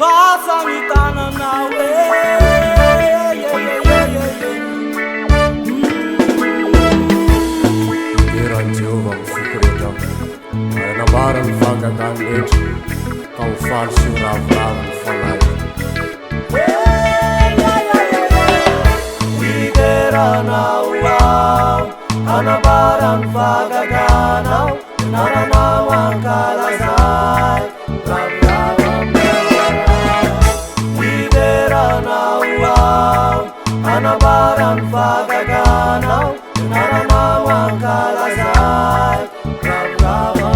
vasangitananao Iran Jehovah mifikoreta anambara ny fangakany rehetra ka ho faly sy ho ravoravo ny fanahy iteranao ao anambara ny fagaganao naranao ankalazay ravoravo iteranao ao anambara ny fagaganao naranao ankalazay ravoravo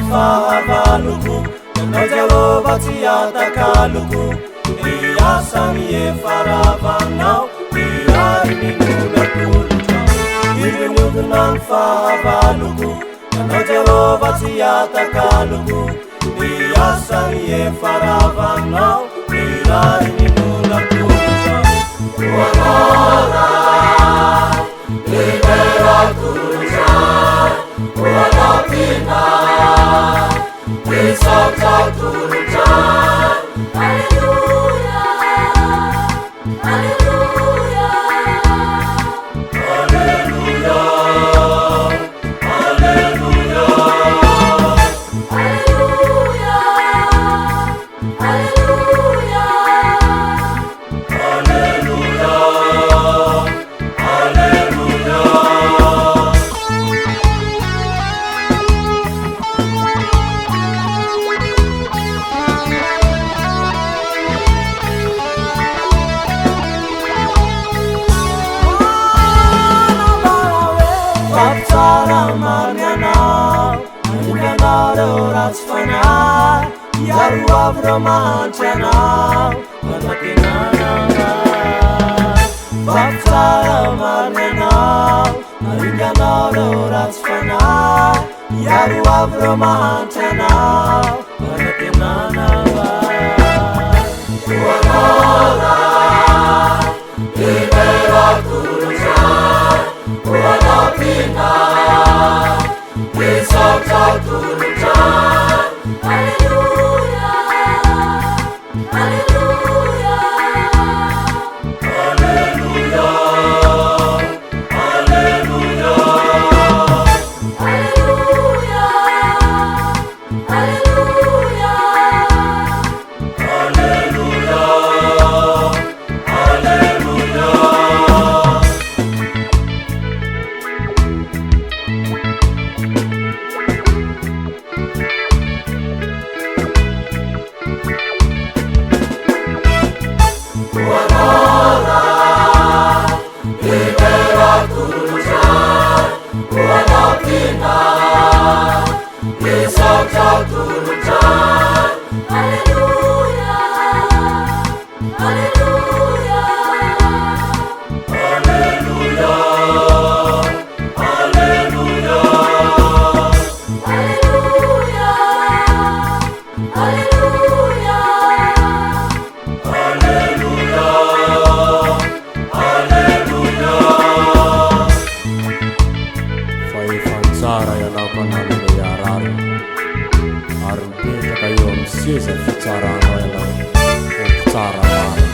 fahavaloko nanao Jehovah tsy atakaloko niasany efaravanao niarin'olonatolotra ilonodona ny fahavaloko nanao Jehovah tsy atakaloko niasany efaravanao niarin'olonatolotra oanora liberatolotra oanapina Isakatuluja, Hallelujah, Hallelujah, Hallelujah, Hallelujah, Hallelujah, Hallelujah, Yaruavramanchana, Manakinana, Vatsaramanana, Maringanaro Ratsfana, Yaruavramanchana, Manakinana, Uanora, Liberakuruja, Uanapina, Isakaturuja, Hallelujah, Hallelujah, Hallelujah, Hallelujah, Hallelujah, Hallelujah, Hallelujah, Uanora, Liberakuruja, Uanapina, Isakaturuja, Hallelujah, Hallelujah, Hallelujah, Hallelujah, Hallelujah, Hallelujah, Faifansara ianao mpanamina iarary ary mipetraka eo amin'ny seza fitsaranao ianao ho mpitsara maro